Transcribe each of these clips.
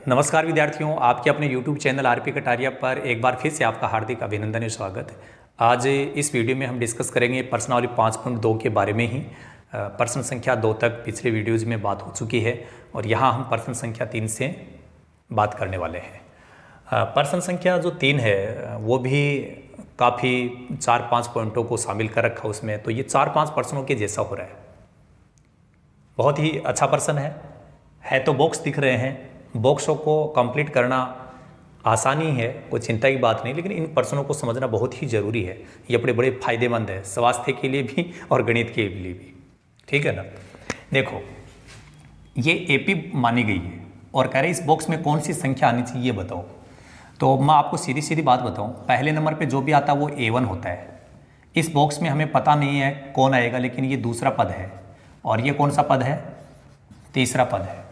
नमस्कार विद्यार्थियों, आपके अपने YouTube चैनल आरपी कटारिया पर एक बार फिर से आपका हार्दिक अभिनंदन और स्वागत है। आज इस वीडियो में हम डिस्कस करेंगे प्रश्नावली 5.2 के बारे में ही। प्रश्न संख्या 2 तक पिछले वीडियोज में बात हो चुकी है और यहाँ हम प्रश्न संख्या 3 से बात करने वाले हैं। प्रश्न संख्या जो 3 है वो भी काफ़ी 4-5 पॉइंटों को शामिल कर रखा उसमें, तो ये 4-5 प्रश्नों के जैसा हो रहा है। बहुत ही अच्छा प्रश्न है तो बॉक्स दिख रहे हैं। बॉक्सों को कंप्लीट करना आसानी है, कोई चिंता की बात नहीं, लेकिन इन प्रश्नों को समझना बहुत ही ज़रूरी है। ये बड़े फायदेमंद है स्वास्थ्य के लिए भी और गणित के लिए भी। ठीक है ना। देखो, ये एपी मानी गई है और कह रहे इस बॉक्स में कौन सी संख्या आनी चाहिए बताओ। तो मैं आपको सीधी बात बताऊं, पहले नंबर पे जो भी आता है वो A1 होता है। इस बॉक्स में हमें पता नहीं है कौन आएगा, लेकिन ये दूसरा पद है और ये कौन सा पद है, तीसरा पद है।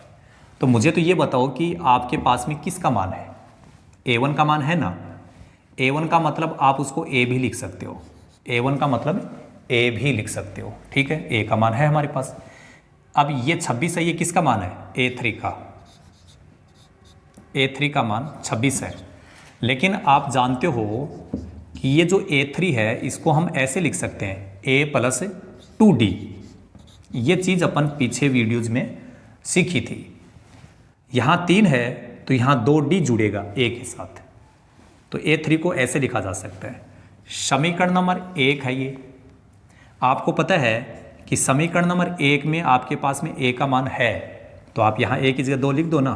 तो मुझे तो ये बताओ कि आपके पास में किसका मान है। A1 का मान है ना। A1 का मतलब आप उसको A भी लिख सकते हो। A1 का मतलब A भी लिख सकते हो। ठीक है, A का मान है हमारे पास। अब ये 26 है, ये किसका मान है, A3 का। A3 का मान 26 है, लेकिन आप जानते हो कि ये जो A3 है इसको हम ऐसे लिख सकते हैं A+2D। ये चीज़ अपन पीछे वीडियोज में सीखी थी। यहाँ 3 है तो यहाँ 2D जुड़ेगा A के साथ, तो A3 को ऐसे लिखा जा सकता है। समीकरण नंबर 1 है ये। आपको पता है कि समीकरण नंबर 1 में आपके पास में A का मान है, तो आप यहाँ A की जगह 2 लिख दो ना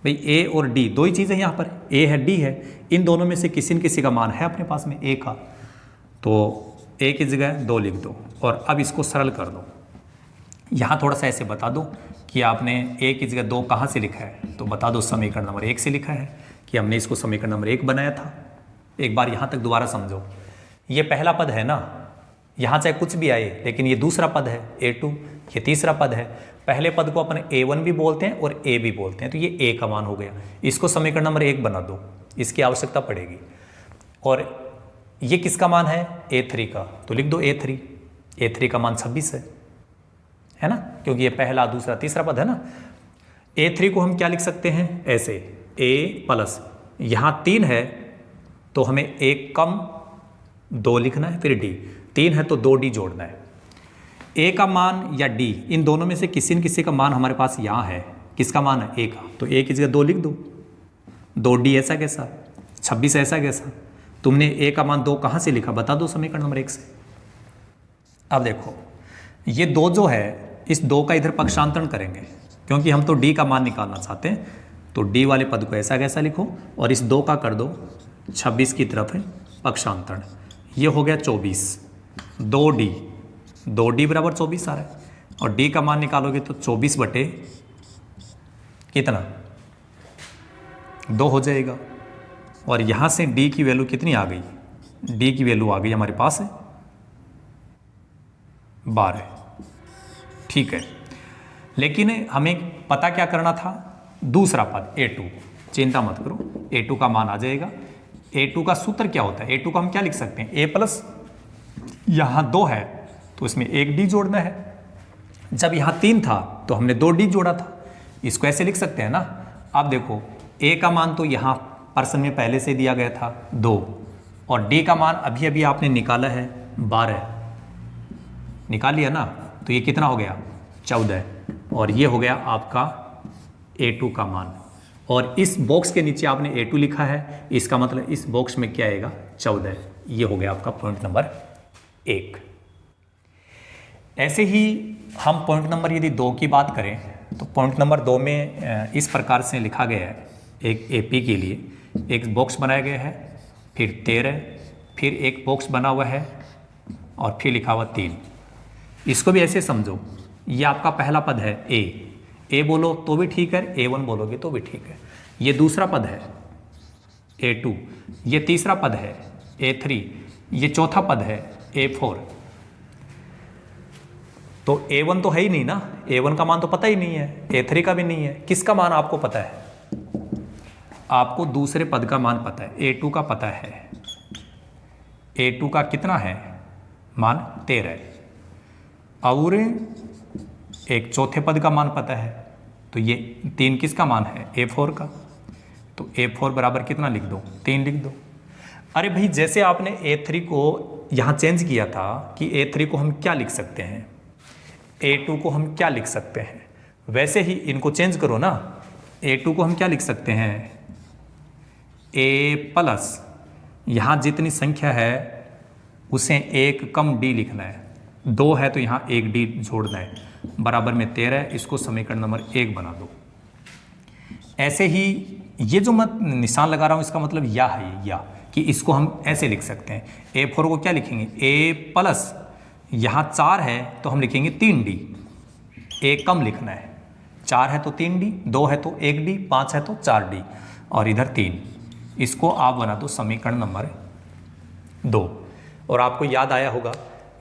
भाई। A और D दो ही चीज़ें यहाँ पर, A है D है, इन दोनों में से किसी न किसी का मान है अपने पास में A का, तो A की जगह 2 लिख दो और अब इसको सरल कर दो। यहाँ थोड़ा सा ऐसे बता दो कि आपने A की जगह 2 कहाँ से लिखा है, तो बता दो समीकरण नंबर 1 से लिखा है कि हमने इसको समीकरण नंबर 1 बनाया था। एक बार यहाँ तक दोबारा समझो। ये पहला पद है ना, यहाँ चाहे कुछ भी आए, लेकिन ये दूसरा पद है A2, ये तीसरा पद है। पहले पद को अपन A1 भी बोलते हैं और A भी बोलते हैं, तो ये A का मान हो गया। इसको समीकरण नंबर 1 बना दो, इसकी आवश्यकता पड़ेगी। और ये किसका मान है, A3 का, तो लिख दो A3। A3 का मान 26 है ना, क्योंकि ये पहला दूसरा तीसरा पद है ना। A3 को हम क्या लिख सकते हैं, ऐसे A+, यहाँ 3 है तो हमें 1 कम 2 लिखना है, फिर D 3 है तो 2D जोड़ना है। A का मान या D, इन दोनों में से किसी न किसी का मान हमारे पास यहाँ है। किसका मान है, A का, तो A की जगह 2 लिख दो। 2D ऐसा कैसा, 26 ऐसा कैसा। तुमने A का मान 2 कहाँ से लिखा, बता दो समीकरण नंबर 1 से। अब देखो, ये 2 जो है, इस 2 का इधर पक्षांतरण करेंगे, क्योंकि हम तो D का मान निकालना चाहते हैं। तो D वाले पद को ऐसा कैसा लिखो और इस 2 का कर दो 26 की तरफ है पक्षांतरण। ये हो गया 24, 2D बराबर 24 आ रहा है। और D का मान निकालोगे तो 24 बटे कितना, 2 हो जाएगा। और यहाँ से D की वैल्यू कितनी आ गई, D की वैल्यू आ गई हमारे पास है 12। ठीक है, लेकिन हमें पता क्या करना था, दूसरा पद A2। चिंता मत करो, A2 का मान आ जाएगा। A2 का सूत्र क्या होता है, A2 का हम क्या लिख सकते हैं, A+, यहाँ 2 है तो इसमें 1D जोड़ना है। जब यहाँ 3 था तो हमने 2D जोड़ा था, इसको ऐसे लिख सकते हैं ना। अब देखो, A का मान तो यहाँ प्रश्न में पहले से दिया गया था 2, और D का मान अभी अभी आपने निकाला है 12, निकाल लिया ना, तो ये कितना हो गया, 14, और ये हो गया आपका A2 का मान। और इस बॉक्स के नीचे आपने A2 लिखा है, इसका मतलब इस बॉक्स में क्या आएगा, 14। ये हो गया आपका पॉइंट नंबर 1। ऐसे ही हम पॉइंट नंबर यदि 2 की बात करें, तो पॉइंट नंबर 2 में इस प्रकार से लिखा गया है। एक AP के लिए एक बॉक्स बनाया गया है, फिर 13, फिर एक बॉक्स बना हुआ है और फिर लिखा हुआ 3। इसको भी ऐसे समझो, ये आपका पहला पद है A बोलो तो भी ठीक है, A1 बोलोगे तो भी ठीक है। ये दूसरा पद है A2, ये तीसरा पद है A3, ये चौथा पद है A4। तो A1 तो है ही नहीं ना, A1 का मान तो पता ही नहीं है, A3 का भी नहीं है। किसका मान आपको पता है, आपको दूसरे पद का मान पता है, A2 का पता है। A2 का कितना है मान, 13, और एक चौथे पद का मान पता है, तो ये 3 किसका मान है, A4 का। तो A4 बराबर कितना लिख दो, 3 लिख दो। अरे भाई जैसे आपने A3 को यहाँ चेंज किया था कि A3 को हम क्या लिख सकते हैं, A2 को हम क्या लिख सकते हैं, वैसे ही इनको चेंज करो ना। A2 को हम क्या लिख सकते हैं, A प्लस यहाँ जितनी संख्या है उसे 1 कम D लिखना है, 2 है तो यहाँ 1 D जोड़ना है, बराबर में 13, इसको समीकरण नंबर 1 बना दो। ऐसे ही ये जो मैं निशान लगा रहा हूँ इसका मतलब या है, या कि इसको हम ऐसे लिख सकते हैं। A4 को क्या लिखेंगे, A प्लस यहाँ 4 है तो हम लिखेंगे 3D, 1 कम लिखना है, 4 है तो 3D, 2 है तो 1D, 5 है तो 4D और इधर 3। इसको आप बना दो समीकरण नंबर 2। और आपको याद आया होगा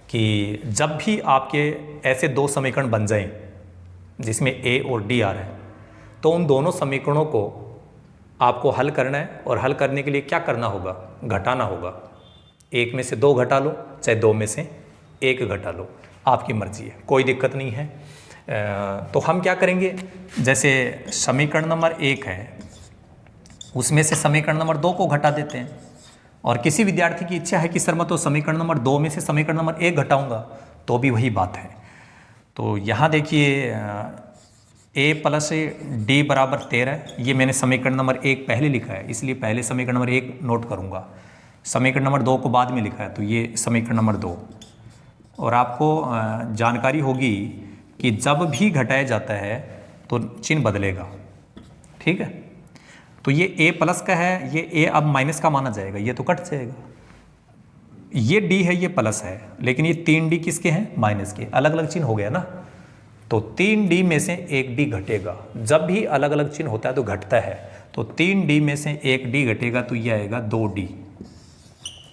कि जब भी आपके ऐसे 2 समीकरण बन जाएं जिसमें A और D आ रहा है तो उन दोनों समीकरणों को आपको हल करना है, और हल करने के लिए क्या करना होगा, घटाना होगा। 1 में से 2 घटा लो, चाहे 2 में से 1 घटा लो, आपकी मर्जी है, कोई दिक्कत नहीं है। तो हम क्या करेंगे, जैसे समीकरण नंबर 1 है उसमें से समीकरण नंबर 2 को घटा देते हैं, और किसी विद्यार्थी की इच्छा है कि सर मैं तो समीकरण नंबर 2 में से समीकरण नंबर 1 घटाऊंगा, तो भी वही बात है। तो यहाँ देखिए A प्लस D बराबर 13, ये मैंने समीकरण नंबर 1 पहले लिखा है इसलिए पहले समीकरण नंबर 1 नोट करूँगा, समीकरण नंबर 2 को बाद में लिखा है तो ये समीकरण नंबर 2। और आपको जानकारी होगी कि जब भी घटाया जाता है तो चिन्ह बदलेगा, ठीक है। तो ये A प्लस का है, ये A अब माइनस का माना जाएगा, ये तो कट जाएगा। ये D है, ये प्लस है, लेकिन ये 3D किसके हैं, माइनस के, अलग अलग चिन्ह हो गया ना। तो 3D में से 1D घटेगा, जब भी अलग अलग चिन्ह होता है तो घटता है, तो 3D में से 1D घटेगा तो ये आएगा 2D।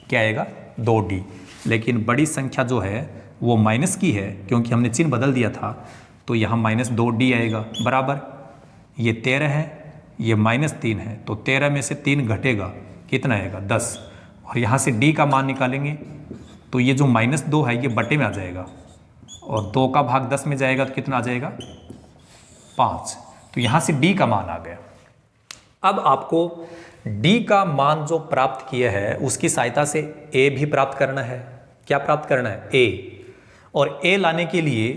क्या आएगा, 2D। लेकिन बड़ी संख्या जो है वो माइनस की है क्योंकि हमने चिन्ह बदल दिया था, तो यहाँ माइनस 2D आएगा, बराबर ये 13 है, ये माइनस 3 है, तो 13 में से 3 घटेगा, कितना आएगा, 10। और यहाँ से D का मान निकालेंगे तो ये जो माइनस 2 है ये बटे में आ जाएगा, और 2 का भाग 10 में जाएगा तो कितना आ जाएगा, 5। तो यहाँ से D का मान आ गया। अब आपको D का मान जो प्राप्त किया है उसकी सहायता से A भी प्राप्त करना है। क्या प्राप्त करना है, A। और A लाने के लिए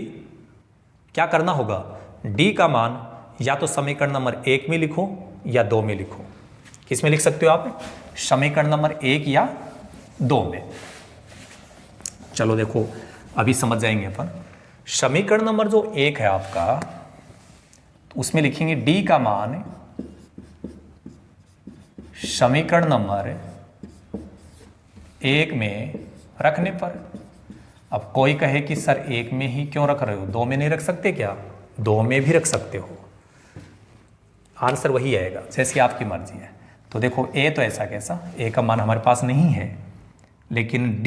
क्या करना होगा, D का मान या तो समीकरण नंबर 1 में लिखो या 2 में लिखो। किस में लिख सकते हो आप, समीकरण नंबर 1 या 2 में। चलो देखो अभी समझ जाएंगे अपन। समीकरण नंबर जो 1 है आपका, उसमें लिखेंगे D का मान समीकरण नंबर 1 में रखने पर। अब कोई कहे कि सर 1 में ही क्यों रख रहे हो, 2 में नहीं रख सकते क्या, 2 में भी रख सकते हो, आंसर वही आएगा, जैसी आपकी मर्जी है। तो देखो A तो ऐसा कैसा, A का मान हमारे पास नहीं है, लेकिन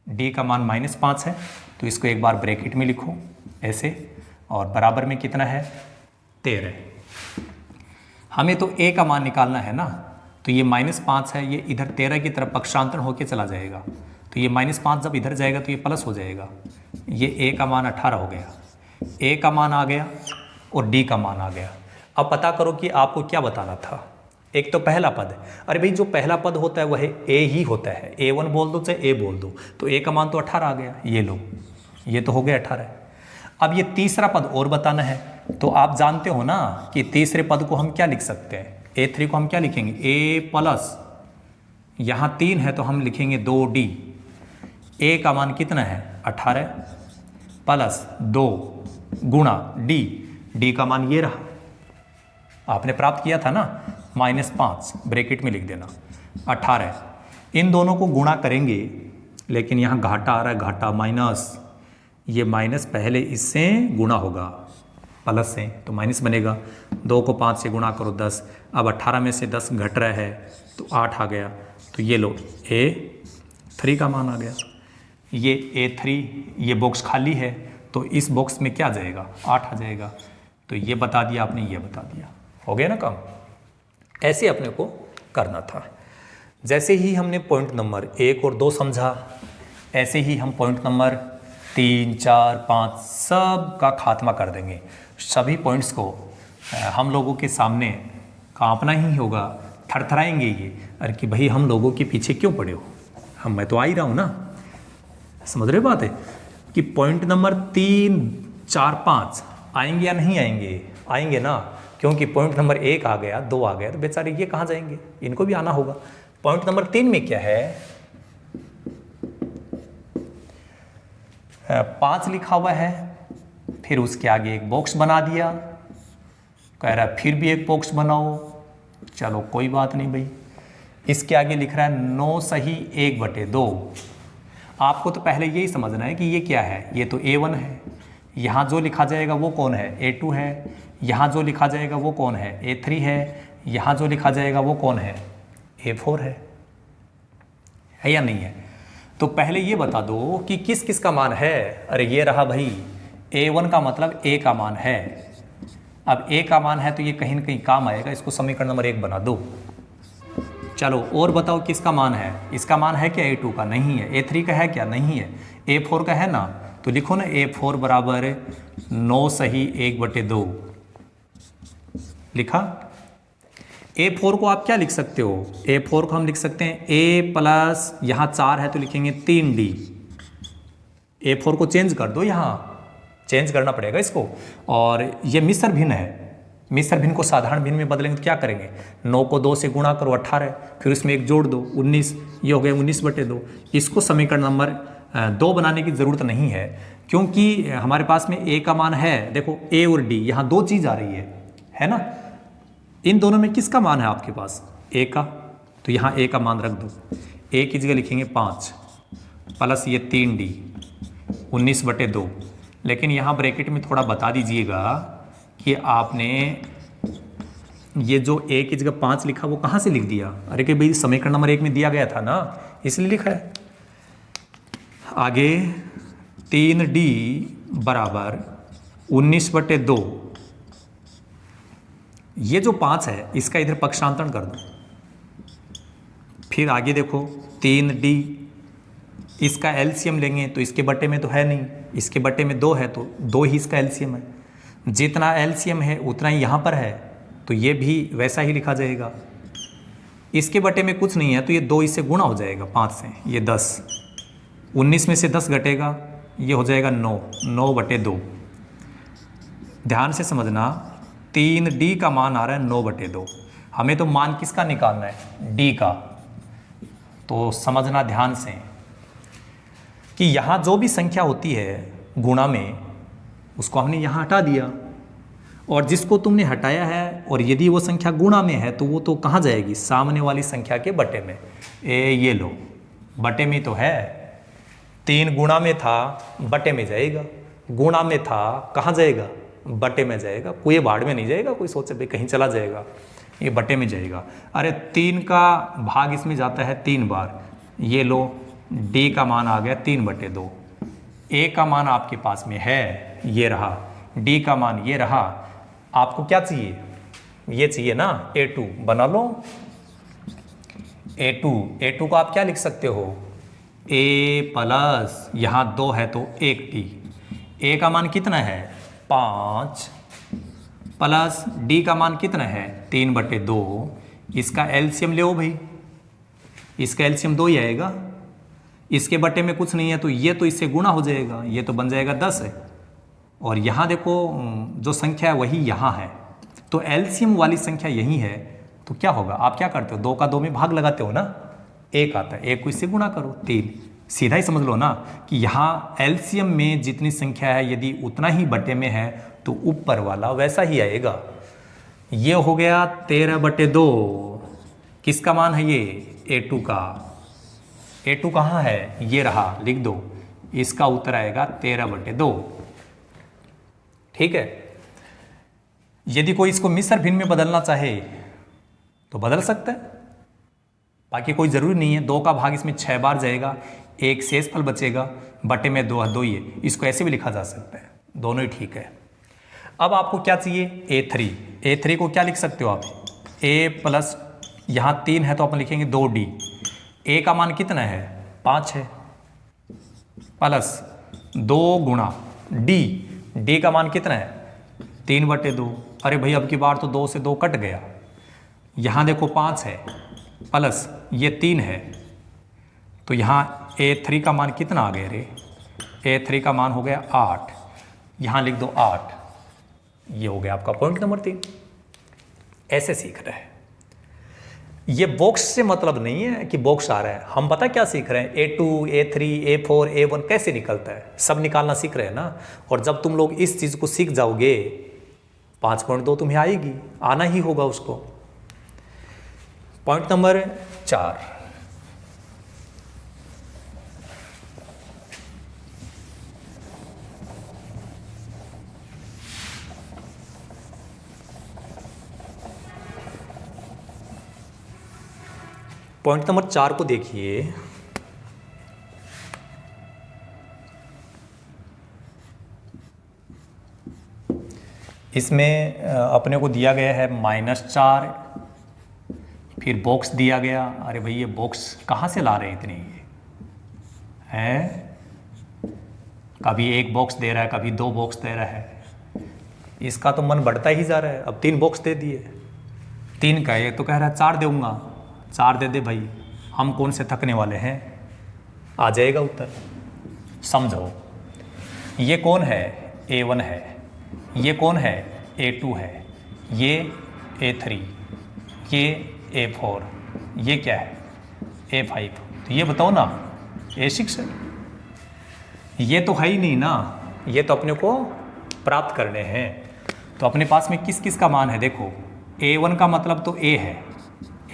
D का मान -5 है, तो इसको एक बार ब्रैकेट में लिखो ऐसे, और बराबर में कितना है, 13। हमें तो A का मान निकालना है ना, तो ये -5 है, ये इधर 13 की तरफ पक्षांतर होके चला जाएगा, तो ये -5 जब इधर जाएगा तो ये प्लस हो जाएगा। ये A का मान 18 हो गया, A का मान आ गया और D का मान आ गया। अब पता करो कि आपको क्या बताना था। एक तो पहला पद है, अरे भाई जो पहला पद होता है वह A ही होता है, A1 बोल दो चाहे A बोल दो, तो A का मान तो 18 आ गया, ये लो, ये तो हो गया 18। अब ये तीसरा पद और बताना है, तो आप जानते हो ना कि तीसरे पद को हम क्या लिख सकते हैं, A3 को हम क्या लिखेंगे, A प्लस, यहाँ 3 है तो हम लिखेंगे 2D। A का मान कितना है, 18 प्लस 2 गुणा D का मान ये रहा, आपने प्राप्त किया था ना, -5, ब्रैकेट में लिख देना, 18। इन दोनों को गुणा करेंगे, लेकिन यहाँ घाटा आ रहा है, घाटा माइनस, ये माइनस पहले इससे गुणा होगा प्लस से, तो माइनस बनेगा। 2 को 5 से गुणा करो 10, अब 18 में से 10 घट रहा है तो 8 आ गया, तो ये लो A3 का मान आ गया। ये A3, ये बॉक्स खाली है, तो इस बॉक्स में क्या आ जाएगा, 8 आ जाएगा। तो ये बता दिया आपने, ये बता दिया, हो गया ना काम। ऐसे अपने को करना था। जैसे ही हमने पॉइंट नंबर 1 और 2 समझा, ऐसे ही हम पॉइंट नंबर 3, 4, 5 सब का खात्मा कर देंगे। सभी पॉइंट्स को हम लोगों के सामने कांपना ही होगा, थरथराएंगे ये, अरे कि भाई हम लोगों के पीछे क्यों पड़े हो, मैं तो आ ही रहा हूँ ना। समझ रहे बात है कि पॉइंट नंबर 3, 4, 5 आएंगे या नहीं आएंगे? आएंगे ना, क्योंकि पॉइंट नंबर 1 आ गया, 2 आ गया, तो बेचारे ये कहाँ जाएंगे, इनको भी आना होगा। पॉइंट नंबर 3 में क्या है, 5 लिखा हुआ है, फिर उसके आगे एक बॉक्स बना दिया, कह रहा है फिर भी एक बॉक्स बनाओ, चलो कोई बात नहीं भाई। इसके आगे लिख रहा है 9 सही 1/2। आपको तो पहले यही समझना है कि ये क्या है, ये तो A1 है, यहाँ जो लिखा जाएगा वो कौन है, A2 है, यहाँ जो लिखा जाएगा वो कौन है, A3 है, यहाँ जो लिखा जाएगा वो कौन है, A4 है या नहीं है? तो पहले ये बता दो कि किस किस का मान है। अरे ये रहा भाई, A1 का मतलब A का मान है। अब A का मान है तो ये कहीं ना कहीं काम आएगा, इसको समीकरण नंबर 1 बना दो। चलो और बताओ किसका मान है, इसका मान है क्या A2 का? नहीं है। A3 का है क्या? नहीं है। A4 का है ना, तो लिखो ना A4 बराबर 9 सही 1/2 लिखा। A4 को आप क्या लिख सकते हो, A4 को हम लिख सकते हैं A प्लस, यहाँ 4 है तो लिखेंगे 3D। A4 को चेंज कर दो, यहाँ चेंज करना पड़ेगा इसको। और ये मिश्र भिन्न है, मिश्र भिन्न को साधारण भिन्न में बदलेंगे तो क्या करेंगे, 9 को 2 से गुणा करो 18, फिर उसमें एक जोड़ दो 19, ये हो गया 19/2। इसको समीकरण नंबर 2 बनाने की ज़रूरत नहीं है, क्योंकि हमारे पास में A का मान है, देखो A और D, यहाँ 2 चीज़ आ रही है ना। इन दोनों में किसका मान है आपके पास, A का, तो यहाँ A का मान रख दो। A की जगह लिखेंगे 5 प्लस ये 3D 19/2। लेकिन यहाँ ब्रैकेट में थोड़ा बता दीजिएगा कि आपने ये जो A की जगह 5 लिखा वो कहाँ से लिख दिया? अरे कि भाई समीकरण नंबर 1 में दिया गया था ना, इसलिए लिखा है। आगे 3D बराबर 19/2, ये जो 5 है इसका इधर पक्षांतरण कर दो। फिर आगे देखो 3D, इसका एलसीएम लेंगे तो इसके बटे में तो है नहीं, इसके बटे में 2 है तो 2 ही इसका एलसीएम है। जितना एलसीएम है उतना ही यहाँ पर है, तो ये भी वैसा ही लिखा जाएगा। इसके बटे में कुछ नहीं है तो ये 2 इससे गुणा हो जाएगा 5 से, ये 10, 19 में से 10 घटेगा, ये हो जाएगा 9/2। ध्यान से समझना, 3D का मान आ रहा है 9/2। हमें तो मान किसका निकालना है, D का। तो समझना ध्यान से कि यहाँ जो भी संख्या होती है गुणा में, उसको हमने यहाँ हटा दिया, और जिसको तुमने हटाया है और यदि वो संख्या गुणा में है तो वो तो कहाँ जाएगी, सामने वाली संख्या के बटे में। ये लो, बटे में तो है, 3 गुणा में था बटे में जाएगा, गुणा में था कहाँ जाएगा, बटे में जाएगा। कोई भाड़ में नहीं जाएगा, कोई सोचे भाई कहीं चला जाएगा, ये बटे में जाएगा। अरे 3 का भाग इसमें जाता है 3 बार। ये लो, D का मान आ गया 3/2। A का मान आपके पास में है, ये रहा, D का मान ये रहा। आपको क्या चाहिए, ये चाहिए ना, A2 बना लो। A2 को आप क्या लिख सकते हो, A प्लस, यहाँ 2 है तो 1D। A का मान कितना है 5 प्लस D का मान कितना है 3/2। इसका एलसीएम ले भाई, इसका एलसीएम 2 ही आएगा, इसके बटे में कुछ नहीं है तो ये तो इससे गुणा हो जाएगा, ये तो बन जाएगा 10 है। और यहाँ देखो जो संख्या है वही यहाँ है, तो एलसीएम वाली संख्या यही है। तो क्या होगा, आप क्या करते हो, 2 का 2 में भाग लगाते हो ना, 1 आता है, 1 को इससे गुणा करो 3। सीधा ही समझ लो ना कि यहाँ एलसीएम में जितनी संख्या है यदि उतना ही बटे में है तो ऊपर वाला वैसा ही आएगा। ये हो गया 13/2। किसका मान है ये, A2 का। A2 कहाँ है, ये रहा, लिख दो, इसका उत्तर आएगा 13/2। ठीक है। यदि कोई इसको मिश्र भिन्न में बदलना चाहे तो बदल सकता है, बाकी कोई ज़रूरी नहीं है। 2 का भाग इसमें 6 बार जाएगा, एक शेषफल बचेगा, बटे में 2 ही है, इसको ऐसे भी लिखा जा सकता है, दोनों ही ठीक है। अब आपको क्या चाहिए, A3। A3 को क्या लिख सकते हो आप, A प्लस, यहाँ 3 है तो अपन लिखेंगे 2D। A का मान कितना है 5 है, प्लस 2 गुणा डी, डी का मान कितना है 3/2। अरे भाई अब की बार तो 2 से 2 कट गया, यहाँ देखो 5 है प्लस ये 3 है, तो यहाँ A3 का मान कितना आ गया रे, A3 का मान हो गया 8, यहाँ लिख दो 8। ये हो गया आपका पॉइंट नंबर 3। ऐसे सीख रहे हैं। ये बॉक्स से मतलब नहीं है कि बॉक्स आ रहा है, हम पता क्या सीख रहे हैं, A2 A3 A4 A1 कैसे निकलता है, सब निकालना सीख रहे हैं ना। और जब तुम लोग इस चीज़ को सीख जाओगे 5.2 तुम्हें आएगी, आना ही होगा उसको। पॉइंट नंबर 4, पॉइंट नंबर 4 को देखिए। इसमें अपने को दिया गया है -4, फिर बॉक्स दिया गया। अरे भाई ये बॉक्स कहाँ से ला रहे हैं इतने, ये है कभी एक बॉक्स दे रहा है कभी 2 बॉक्स दे रहा है, इसका तो मन बढ़ता ही जा रहा है। अब 3 बॉक्स दे दिए, 3 का, ये तो कह रहा है 4 दूंगा, 4 दे दे भाई, हम कौन से थकने वाले हैं, आ जाएगा उत्तर। समझो ये कौन है A1 है, ये कौन है A2 है, ये A3, ये A4, ये क्या है A5, तो ये बताओ ना A6 है। ये तो है ही नहीं ना, ये तो अपने को प्राप्त करने हैं। तो अपने पास में किस किस का मान है, देखो A1 का मतलब तो A है,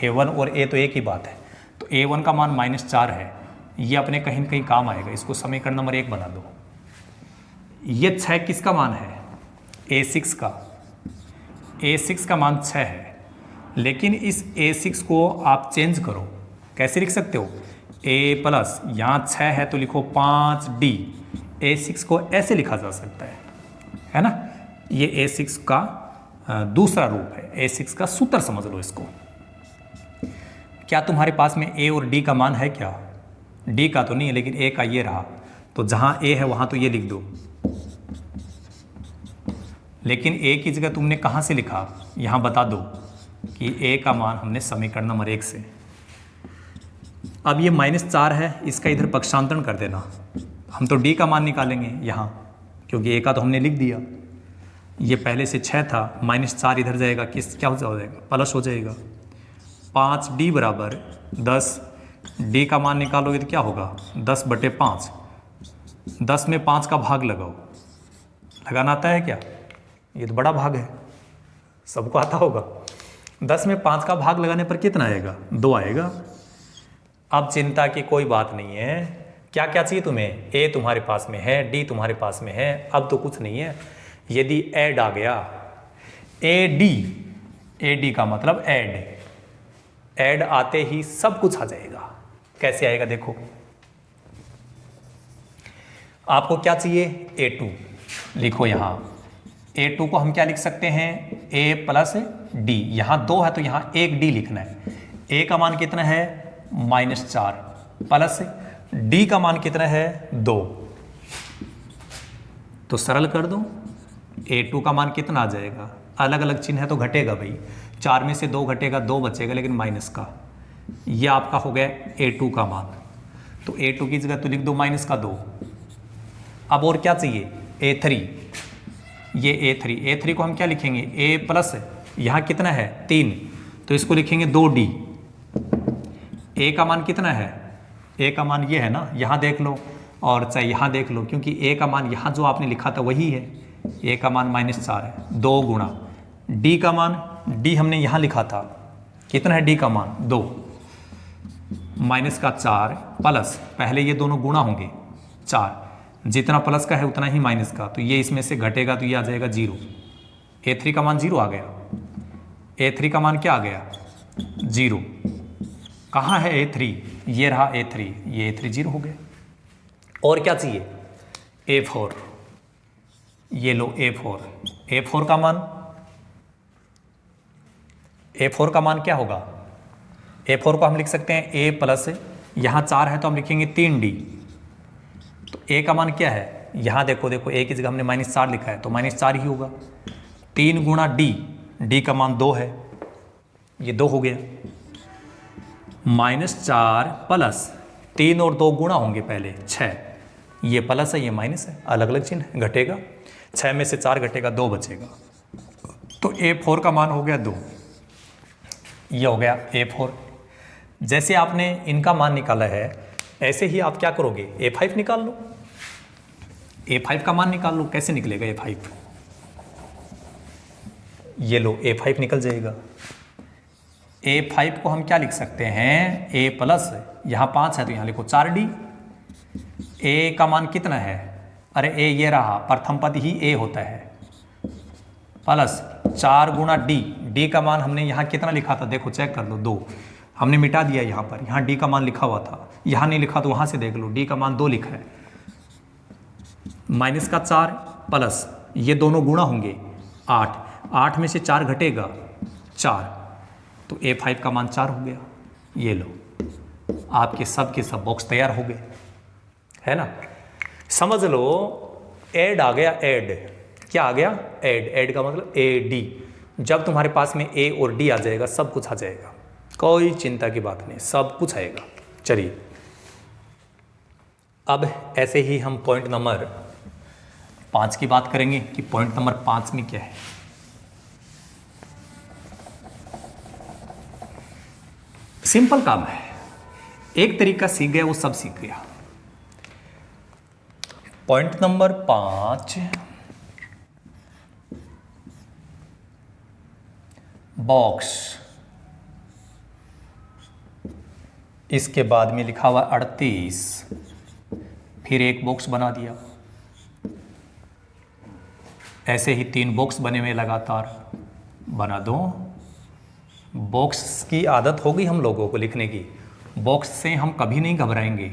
A1 और A तो एक ही बात है, तो A1 का मान -4 है, ये अपने कहीं न कहीं काम आएगा, इसको समीकरण नंबर 1 बना दो। ये 6 किसका मान है A6 का, A6 का मान 6 है, लेकिन इस A6 को आप चेंज करो, कैसे लिख सकते हो, A प्लस यहाँ 6 है तो लिखो 5D, A6 को ऐसे लिखा जा सकता है ना। ये A6 का दूसरा रूप है, A6 का सूत्र समझ लो इसको। क्या तुम्हारे पास में A और D का मान है क्या, D का तो नहीं है, लेकिन A का ये रहा, तो जहाँ A है वहाँ तो ये लिख दो, लेकिन A की जगह तुमने कहाँ से लिखा, यहाँ बता दो कि A का मान हमने समीकरण नंबर 1 से। अब ये -4 है, इसका इधर पक्षांतरण कर देना, हम तो D का मान निकालेंगे यहाँ, क्योंकि A का तो हमने लिख दिया। ये पहले से 6 था, -4 इधर जाएगा, किस क्या हो जाएगा, प्लस हो जाएगा। 5D बराबर 10, D का मान निकालोगे तो क्या होगा 10/5, 10 में 5 का भाग लगाओ, लगाना आता है क्या, ये तो बड़ा भाग है, सबको आता होगा। 10 में 5 का भाग लगाने पर कितना आएगा, 2 आएगा। अब चिंता की कोई बात नहीं है, क्या क्या चाहिए तुम्हें, A तुम्हारे पास में है, D तुम्हारे पास में है, अब तो कुछ नहीं है। यदि ऐड आ गया, AD का मतलब ऐड आते ही सब कुछ आ जाएगा। कैसे आएगा देखो, आपको क्या चाहिए A2, लिखो यहाँ A2 को हम क्या लिख सकते हैं, A प्लस D, यहाँ 2 है तो यहाँ 1D लिखना है। A का मान कितना है -4, प्लस D का मान कितना है 2, तो सरल कर दो, A2 का मान कितना आ जाएगा, अलग अलग चिन्ह है तो घटेगा भाई, 4 में से 2 घटेगा, 2 बचेगा, लेकिन माइनस का, ये आपका हो गया A2 का मान, तो A2 की जगह तो लिख दो -2। अब और क्या चाहिए A3, ये A3 को हम क्या लिखेंगे, A प्लस यहाँ कितना है 3, तो इसको लिखेंगे 2D। A का मान कितना है, A का मान ये है ना, यहाँ देख लो और चाहे यहाँ देख लो, क्योंकि A का मान यहाँ जो आपने लिखा था वही है, A का मान -4 है, 2 गुणा D का मान, D हमने यहाँ लिखा था, कितना है D का मान 2, -4 प्लस, पहले ये दोनों गुणा होंगे 4, जितना प्लस का है उतना ही माइनस का, तो ये इसमें से घटेगा तो ये आ जाएगा 0। A3 का मान 0 आ गया, A3 का मान क्या आ गया 0। कहाँ है A3, ये रहा A3, ये A3 0 हो गया। और क्या चाहिए A4, ये लो A4 का मान, A4 का मान क्या होगा, A4 को हम लिख सकते हैं A प्लस, यहाँ 4 है तो हम लिखेंगे 3D, तो A का मान क्या है यहाँ देखो देखो ए की जगह हमने -4 लिखा है तो -4 ही होगा। 3 गुणा डी, डी का मान 2 है, ये 2 हो गया। -4 प्लस 3 और 2 गुणा होंगे पहले 6, ये प्लस है ये माइनस है, अलग अलग चिन्ह, घटेगा। 6 में से 4 घटेगा 2 बचेगा, तो A4 का मान हो गया 2, ये हो गया A4। जैसे आपने इनका मान निकाला है ऐसे ही आप क्या करोगे, A5 निकाल लो, A5 का मान निकाल लो। कैसे निकलेगा A5, ये लो A5 निकल जाएगा। A5 को हम क्या लिख सकते हैं, A प्लस, यहाँ 5 है तो यहाँ लिखो 4D। A का मान कितना है, अरे A ये रहा, प्रथम पद ही A होता है, प्लस 4 गुणा D, D का मान हमने यहाँ कितना लिखा था, देखो चेक कर लो 2, हमने मिटा दिया यहाँ पर, यहाँ D का मान लिखा हुआ था, यहाँ नहीं लिखा तो वहाँ से देख लो, D का मान 2 लिखा है। -4 प्लस ये दोनों गुणा होंगे 8, 8 में से 4 घटेगा 4, तो A5 का मान 4 हो गया। ये लो, आपके सब के सब बॉक्स तैयार हो गए, है ना। समझ लो ऐड आ गया, ऐड क्या आ गया, ऐड का मतलब AD। जब तुम्हारे पास में A और D आ जाएगा सब कुछ आ जाएगा, कोई चिंता की बात नहीं, सब कुछ आएगा। चलिए अब ऐसे ही हम पॉइंट नंबर 5 की बात करेंगे कि पॉइंट नंबर 5 में क्या है। सिंपल काम है, एक तरीका सीख गया वो सब सीख गया। पॉइंट नंबर 5, बॉक्स, इसके बाद में लिखा हुआ 38, फिर एक बॉक्स बना दिया, ऐसे ही 3 बॉक्स बने हुए लगातार बना दो। बॉक्स की आदत होगी हम लोगों को लिखने की, बॉक्स से हम कभी नहीं घबराएंगे।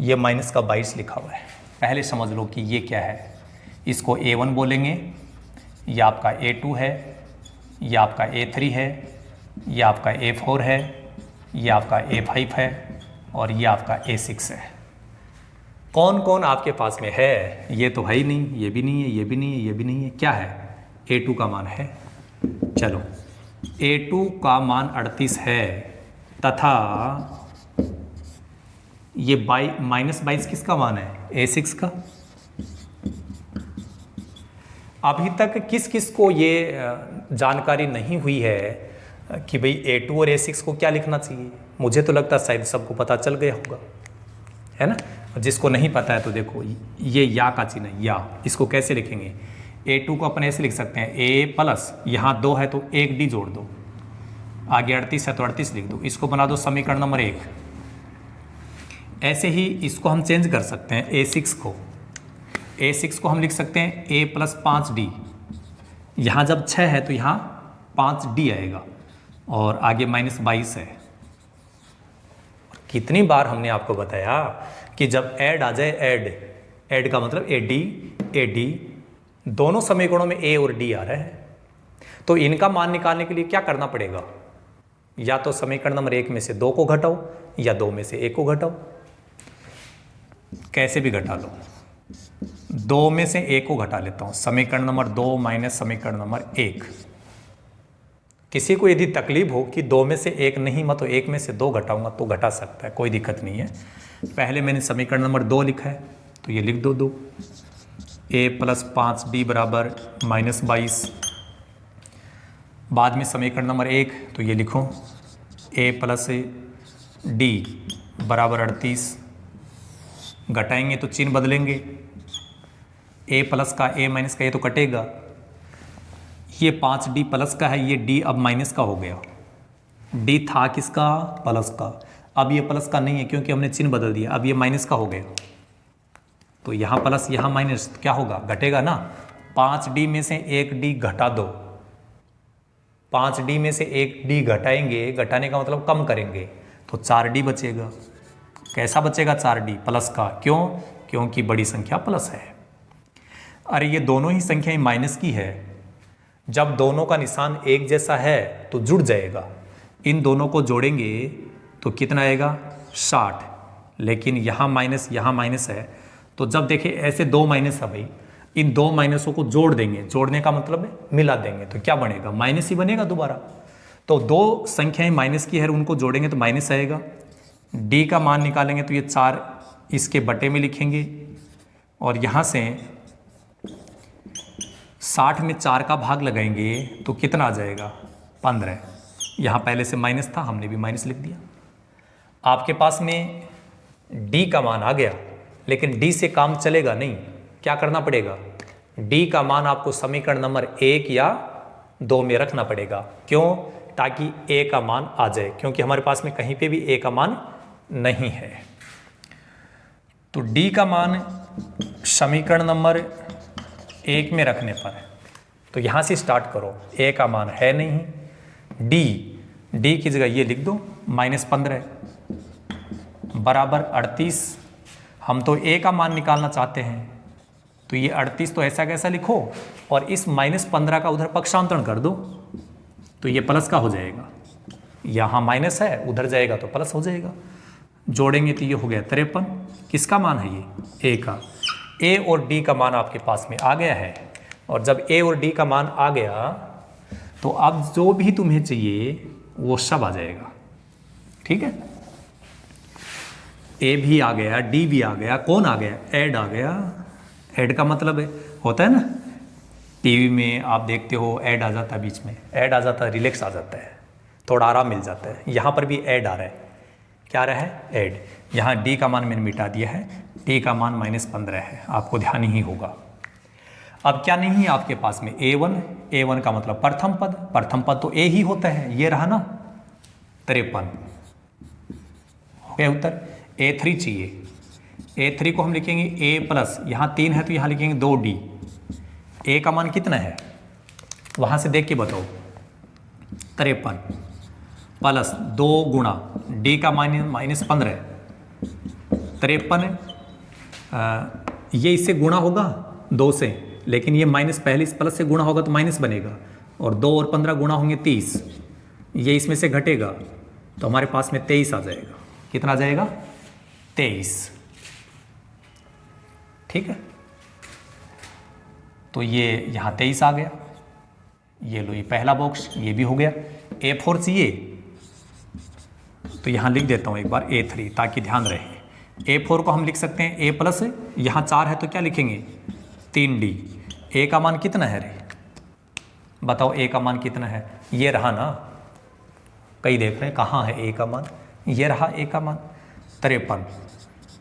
ये -22 लिखा हुआ है, पहले समझ लो कि ये क्या है। इसको A1 बोलेंगे, ये आपका A2 है, ये आपका A3 है, ये आपका A4 है, ये आपका A5 है और ये आपका A6 है। कौन कौन आपके पास में है, ये तो है ही नहीं, ये भी नहीं है, ये भी नहीं है, ये भी नहीं है, क्या है, A2 का मान है। चलो A2 का मान 38 है तथा ये -22 किसका मान है, A6 का। अभी तक किस किस को ये जानकारी नहीं हुई है कि भाई A2 और A6 को क्या लिखना चाहिए। मुझे तो लगता है शायद सबको पता चल गया होगा, है ना। जिसको नहीं पता है तो देखो ये या का चिन्ह है, या, इसको कैसे लिखेंगे, A2 को अपन ऐसे लिख सकते हैं A प्लस, यहाँ 2 है तो 1 D जोड़ दो, आगे 38 है तो 38 लिख दो, इसको बना दो समीकरण नंबर 1। ऐसे ही इसको हम चेंज कर सकते हैं, A6 को हम लिख सकते हैं A प्लस 5D, यहाँ जब 6 है तो यहाँ 5D आएगा और आगे -22 है। कितनी बार हमने आपको बताया कि जब ऐड आ जाए, ऐड का मतलब AD दोनों समीकरणों में A और D आ रहा है, तो इनका मान निकालने के लिए क्या करना पड़ेगा, या तो समीकरण नंबर 1 में से 2 को घटाओ या 2 में से 1 को घटाओ, कैसे भी घटा लो। 2 में से 1 को घटा लेता हूं, समीकरण नंबर 2 माइनस समीकरण नंबर 1। किसी को यदि तकलीफ हो कि 2 में से 1 नहीं, मैं तो 1 में से 2 घटाऊंगा तो घटा सकता है, कोई दिक्कत नहीं है। पहले मैंने समीकरण नंबर 2 लिखा है तो ये लिख दो 2, A प्लस 5D बराबर -22। बाद में समीकरण नंबर 1 तो ये लिखो A प्लस D बराबर 38, घटाएंगे तो चिन्ह बदलेंगे, A प्लस का A माइनस का ये तो कटेगा, ये 5D प्लस का है, ये D अब माइनस का हो गया, D था किसका, प्लस का, अब ये प्लस का नहीं है क्योंकि हमने चिन्ह बदल दिया, अब ये माइनस का हो गया, तो यहाँ प्लस यहाँ माइनस क्या होगा, घटेगा ना। 5D में से 1D घटा दो, 5D में से 1D घटाएंगे, घटाने का मतलब कम करेंगे, तो 4D बचेगा। कैसा बचेगा, 4D प्लस का, क्यों, क्योंकि बड़ी संख्या प्लस है। अरे ये दोनों ही संख्याएं माइनस की है, जब दोनों का निशान एक जैसा है तो जुड़ जाएगा, इन दोनों को जोड़ेंगे तो कितना आएगा 60, लेकिन यहाँ माइनस है तो जब देखिए ऐसे दो माइनस है भाई, इन दो माइनसों को जोड़ देंगे, जोड़ने का मतलब है मिला देंगे, तो क्या बनेगा, माइनस ही बनेगा दोबारा। तो दो संख्याएं माइनस की है, उनको जोड़ेंगे तो माइनस आएगा। डी का मान निकालेंगे तो ये 4 इसके बटे में लिखेंगे, और यहाँ से 60 में 4 का भाग लगाएंगे तो कितना आ जाएगा, 15। यहाँ पहले से माइनस था, हमने भी माइनस लिख दिया। आपके पास में डी का मान आ गया, लेकिन डी से काम चलेगा नहीं, क्या करना पड़ेगा, डी का मान आपको समीकरण नंबर 1 या 2 में रखना पड़ेगा। क्यों, ताकि ए का मान आ जाए, क्योंकि हमारे पास में कहीं पे भी ए का मान नहीं है। तो डी का मान समीकरण नंबर 1 में रखने पर, तो यहाँ से स्टार्ट करो, ए का मान है नहीं, डी की जगह ये लिख दो -15 बराबर 38। हम तो ए का मान निकालना चाहते हैं, तो ये 38 तो ऐसा कैसा लिखो, और इस -15 का उधर पक्षांतरण कर दो, तो ये प्लस का हो जाएगा। यहाँ माइनस है, उधर जाएगा तो प्लस हो जाएगा। जोड़ेंगे तो ये हो गया 53। किसका मान है ये, ए का। ए और डी का मान आपके पास में आ गया है, और जब ए और डी का मान आ गया तो अब जो भी तुम्हें चाहिए वो सब आ जाएगा। ठीक है, ए भी आ गया, डी भी आ गया, कौन आ गया, ऐड आ गया। ऐड का मतलब है, होता है ना टीवी में आप देखते हो ऐड आ जाता है, बीच में ऐड आ जाता है, रिलैक्स आ जाता है, थोड़ा आराम मिल जाता है। यहाँ पर भी ऐड आ रहा है, क्या आ रहा है, ऐड। यहाँ डी का मान मैंने मिटा दिया है, डी का मान -15 है, आपको ध्यान ही होगा। अब क्या नहीं है आपके पास में, A1 का मतलब प्रथम पद तो ए ही होता है, ये रहा ना 53, हो गया उत्तर। A3 चाहिए, A3 को हम लिखेंगे A+, यहाँ 3 है तो यहाँ लिखेंगे 2D। ए का मान कितना है, वहाँ से देख के बताओ, 53 प्लस 2 गुणा डी का -15, 53 ये इससे गुणा होगा 2 से, लेकिन ये माइनस पहले इस प्लस से गुणा होगा तो माइनस बनेगा, और 2 और 15 गुणा होंगे 30, ये इसमें से घटेगा तो हमारे पास में 23 आ जाएगा। कितना आ जाएगा, 23। ठीक है, तो ये यहाँ 23 आ गया, ये लो ये पहला बॉक्स, ये भी हो गया। A4 चाहिए तो यहाँ लिख देता हूँ एक बार A3 ताकि ध्यान रहे। A4 को हम लिख सकते हैं A+, यहाँ 4 है तो क्या लिखेंगे 3D। ए का मान कितना है रे, बताओ ए का मान कितना है, ये रहा ना, कई देख रहे हैं कहाँ है ए का मान, ये रहा ए का मान 53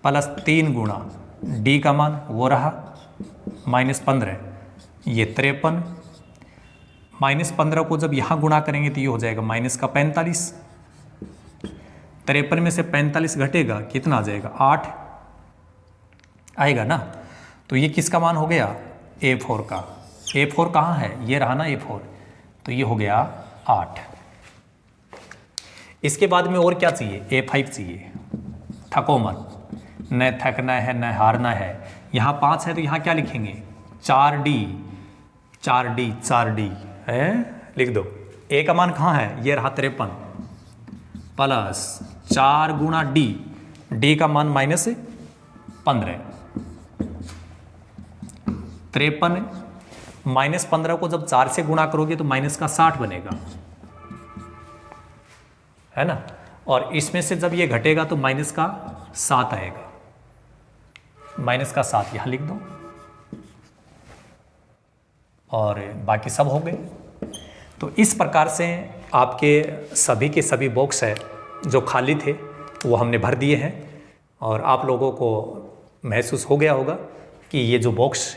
प्लस 3 गुणा डी का मान वो रहा -15, ये 53, -15 को जब यहाँ गुणा करेंगे तो ये हो जाएगा -45। 53 में से 45 घटेगा, कितना आ जाएगा 8 आएगा ना। तो ये किसका मान हो गया, A4 का। A4 कहाँ है, ये रहा ना A4, तो ये हो गया 8। इसके बाद में और क्या चाहिए, A5 चाहिए। थको मत, न थकना है न हारना है। यहाँ 5 है तो यहाँ क्या लिखेंगे 4D है, लिख दो। ए का मान कहाँ है, ये रहा 53 प्लस 4 गुणा डी का मान -15, 53 -15 को जब 4 से गुणा करोगे तो माइनस का 60 बनेगा, है ना। और इसमें से जब ये घटेगा तो माइनस का 7 आएगा, -7 यहां लिख दो, और बाकी सब हो गए। तो इस प्रकार से आपके सभी के सभी बॉक्स है जो खाली थे वो हमने भर दिए हैं, और आप लोगों को महसूस हो गया होगा कि ये जो बॉक्स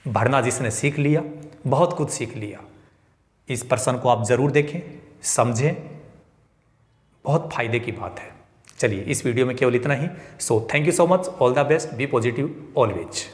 भरना जिसने सीख लिया, बहुत कुछ सीख लिया। इस प्रश्न को आप ज़रूर देखें, समझें, बहुत फायदे की बात है। चलिए इस वीडियो में केवल इतना ही। So thank you so much, all the best, be positive always.